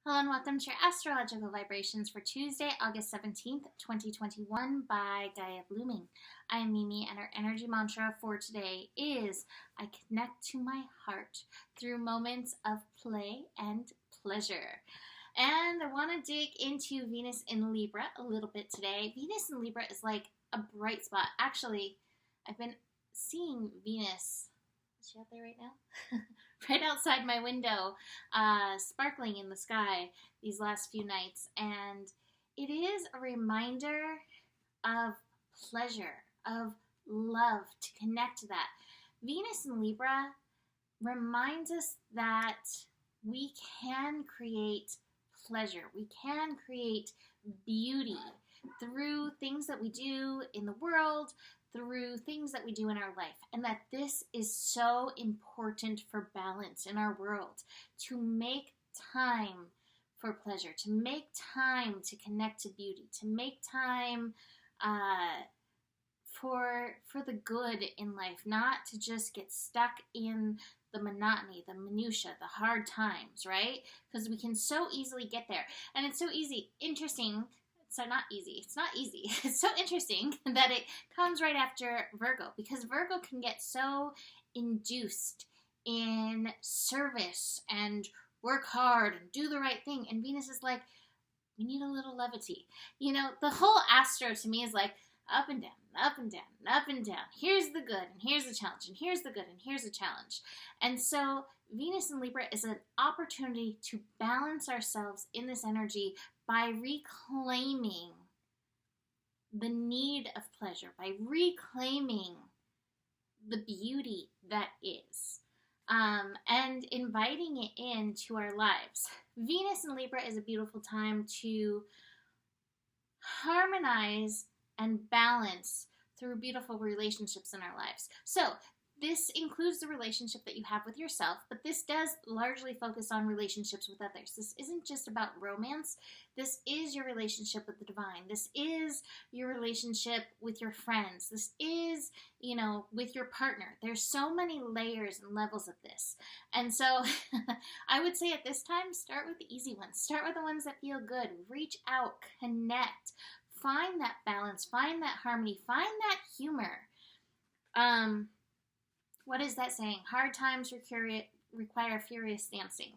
Hello and welcome to your astrological vibrations for Tuesday, August 17th, 2021 by Gaia Blooming. I am Mimi and our energy mantra for today is I connect to my heart through moments of play and pleasure. And I want to dig into Venus in Libra a little bit today. Venus in Libra is like a bright spot. Actually, I've been seeing Venus. Is she out there right now? Right outside my window, sparkling in the sky these last few nights. And it is a reminder of pleasure, of love, to connect to that. Venus in Libra reminds us that we can create pleasure. We can create beauty through things that we do in the world, through things that we do in our life, and that this is so important for balance in our world, to make time for pleasure, to make time to connect to beauty, to make time for the good in life, not to just get stuck in the monotony, the minutia, the hard times, right? Because we can so easily get there, and it's so interesting. So it's not easy. It's so interesting that it comes right after Virgo, because Virgo can get so induced in service and work hard and do the right thing. And Venus is like, we need a little levity. You know, the whole astro to me is like up and down, up and down, up and down. Here's the good and here's the challenge, and here's the good and here's the challenge. And so Venus in Libra is an opportunity to balance ourselves in this energy by reclaiming the need of pleasure, by reclaiming the beauty that is, and inviting it into our lives. Venus in Libra is a beautiful time to harmonize and balance through beautiful relationships in our lives. So this includes the relationship that you have with yourself, but this does largely focus on relationships with others. This isn't just about romance. This is your relationship with the divine. This is your relationship with your friends. This is, with your partner. There's so many layers and levels of this. And so I would say at this time, start with the easy ones. Start with the ones that feel good. Reach out, connect, find that balance, find that harmony, find that humor. What is that saying? Hard times require furious dancing.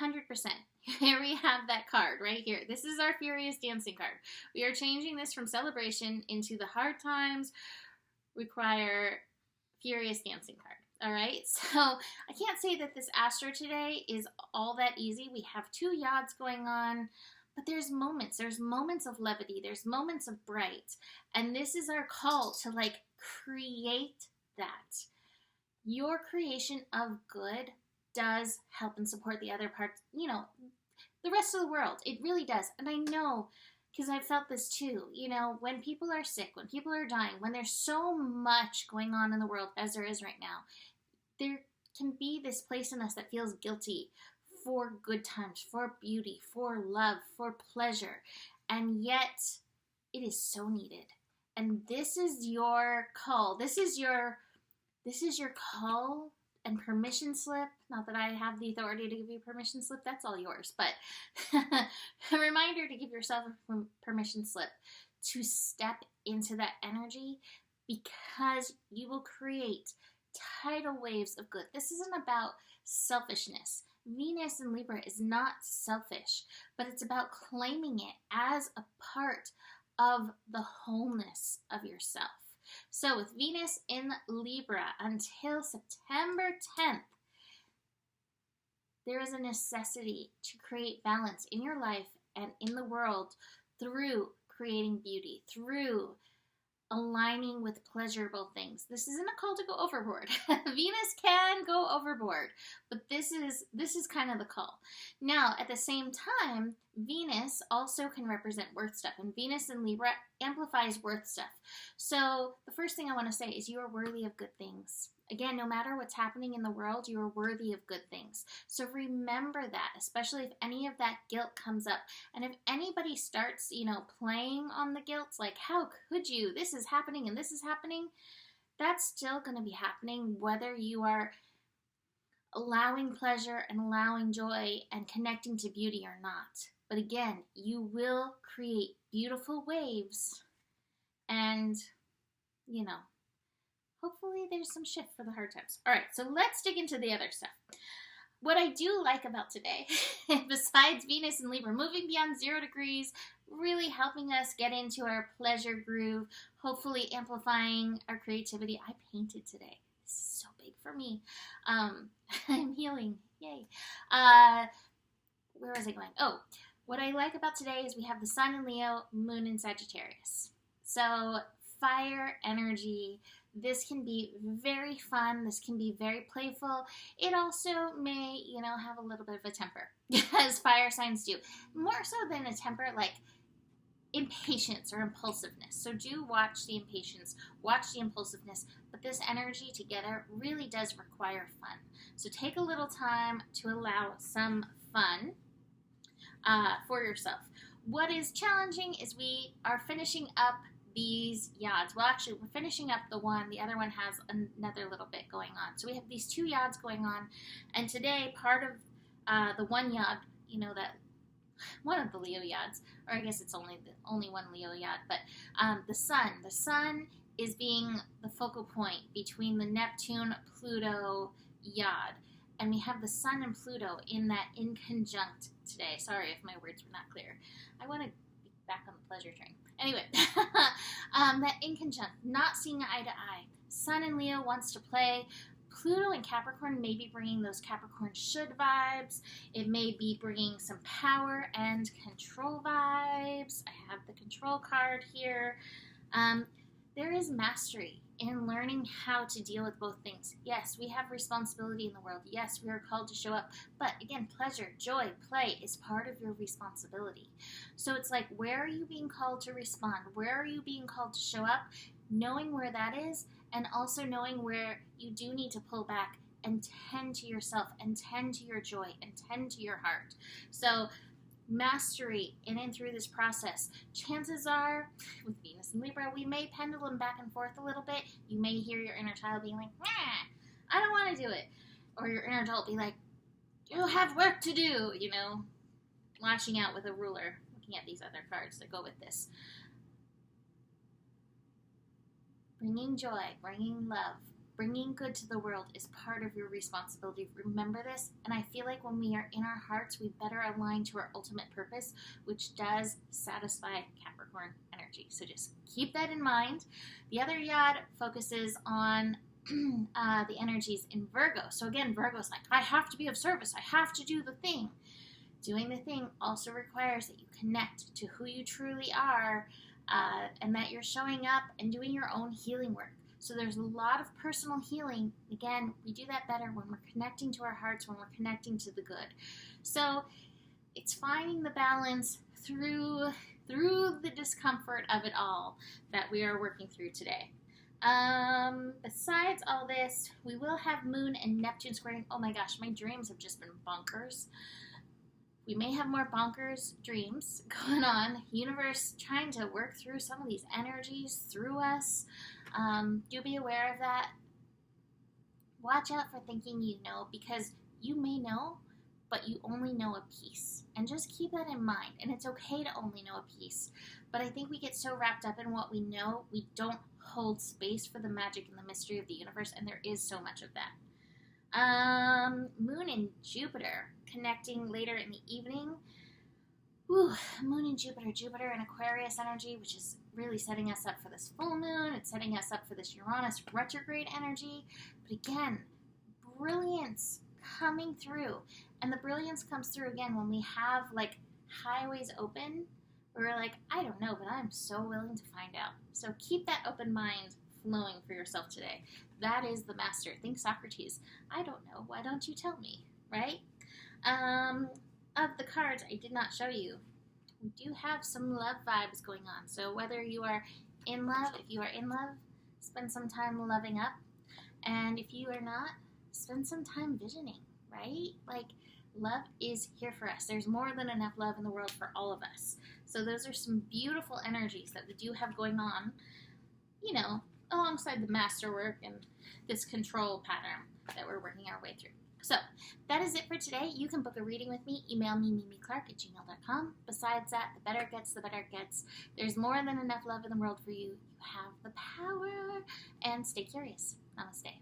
100%. Here we have that card right here. This is our furious dancing card. We are changing this from celebration into the hard times require furious dancing card. All right. So I can't say that this astro today is all that easy. We have two Yods going on. But there's moments of levity, there's moments of bright, and this is our call to create that. Your creation of good does help and support the other parts, the rest of the world. It really does. And I know, because I've felt this too, when people are sick, when people are dying, when there's so much going on in the world as there is right now, there can be this place in us that feels guilty for good times, for beauty, for love, for pleasure. And yet it is so needed. And this is your call. This is your call and permission slip. Not that I have the authority to give you a permission slip. That's all yours. But a reminder to give yourself a permission slip to step into that energy, because you will create tidal waves of good. This isn't about selfishness. Venus in Libra is not selfish, but it's about claiming it as a part of the wholeness of yourself. So with Venus in Libra until September 10th, there is a necessity to create balance in your life and in the world through creating beauty, through aligning with pleasurable things. This isn't a call to go overboard. Venus can go overboard, but this is kind of the call. Now, at the same time, Venus also can represent worth stuff, and Venus in Libra amplifies worth stuff. So the first thing I want to say is you are worthy of good things. Again, no matter what's happening in the world, you are worthy of good things. So remember that, especially if any of that guilt comes up. And if anybody starts, playing on the guilt, like, how could you? This is happening and this is happening. That's still going to be happening whether you are allowing pleasure and allowing joy and connecting to beauty or not. But again, you will create beautiful waves and, you know, hopefully there's some shift for the hard times. All right, so let's dig into the other stuff. What I do like about today, besides Venus and Libra moving beyond 0 degrees, really helping us get into our pleasure groove, hopefully amplifying our creativity. I painted today. This is so big for me. I'm healing. Yay. Where was I going? Oh, what I like about today is we have the Sun in Leo, Moon in Sagittarius. So fire energy. This can be very fun. This can be very playful. It also may, have a little bit of a temper, as fire signs do. More so than a temper, like impatience or impulsiveness. So do watch the impatience, watch the impulsiveness, but this energy together really does require fun. So take a little time to allow some fun for yourself. What is challenging is we are finishing up these Yods. Well, actually, we're finishing up the one. The other one has another little bit going on. So we have these 2 Yods going on. And today, part of the one Yod, that one of the Leo Yods, or I guess it's only one Leo Yod, but the Sun is being the focal point between the Neptune-Pluto Yod. And we have the Sun and Pluto in that in conjunct today. Sorry if my words were not clear. I want to be back on the pleasure train. Anyway, that in conjunct, not seeing eye to eye. Sun in Leo wants to play. Pluto and Capricorn may be bringing those Capricorn should vibes. It may be bringing some power and control vibes. I have the control card here. There is mastery in learning how to deal with both things. Yes, we have responsibility in the world. Yes, we are called to show up. But again, pleasure, joy, play is part of your responsibility. So it's like, where are you being called to respond? Where are you being called to show up? Knowing where that is, and also knowing where you do need to pull back and tend to yourself and tend to your joy and tend to your heart. So mastery in and through this process. Chances are, with Venus and Libra, we may pendulum back and forth a little bit. You may hear your inner child being like, I don't want to do it. Or your inner adult be like, you have work to do, lashing out with a ruler, looking at these other cards that go with this. Bringing joy, bringing love, bringing good to the world is part of your responsibility. Remember this, and I feel like when we are in our hearts, we better align to our ultimate purpose, which does satisfy Capricorn energy. So just keep that in mind. The other Yod focuses on the energies in Virgo. So again, Virgo's like, I have to be of service. I have to do the thing. Doing the thing also requires that you connect to who you truly are, and that you're showing up and doing your own healing work. So there's a lot of personal healing. Again, we do that better when we're connecting to our hearts, when we're connecting to the good. So it's finding the balance through the discomfort of it all that we are working through today. Besides all this, we will have Moon and Neptune squaring. Oh my gosh, my dreams have just been bonkers. We may have more bonkers dreams going on. Universe trying to work through some of these energies through us. Do be aware of that. Watch out for thinking you know, because you may know, but you only know a piece. And just keep that in mind. And it's okay to only know a piece. But I think we get so wrapped up in what we know, we don't hold space for the magic and the mystery of the universe, and there is so much of that. Moon and Jupiter connecting later in the evening. Moon and Jupiter and Aquarius energy, which is really setting us up for this full moon. It's setting us up for this Uranus retrograde energy. But again, brilliance coming through. And the brilliance comes through again when we have like highways open. We're like, I don't know, but I'm so willing to find out. So keep that open mind flowing for yourself today. That is the master. Think Socrates. I don't know. Why don't you tell me? Right? Of the cards I did not show you, we do have some love vibes going on. So whether you are in love, if you are in love, spend some time loving up. And if you are not, spend some time visioning, right? Like, love is here for us. There's more than enough love in the world for all of us. So those are some beautiful energies that we do have going on, you know, alongside the masterwork and this control pattern that we're working our way through. So, that is it for today. You can book a reading with me. Email me, mimiclark@gmail.com. Besides that, the better it gets, the better it gets. There's more than enough love in the world for you. You have the power. And stay curious. Namaste.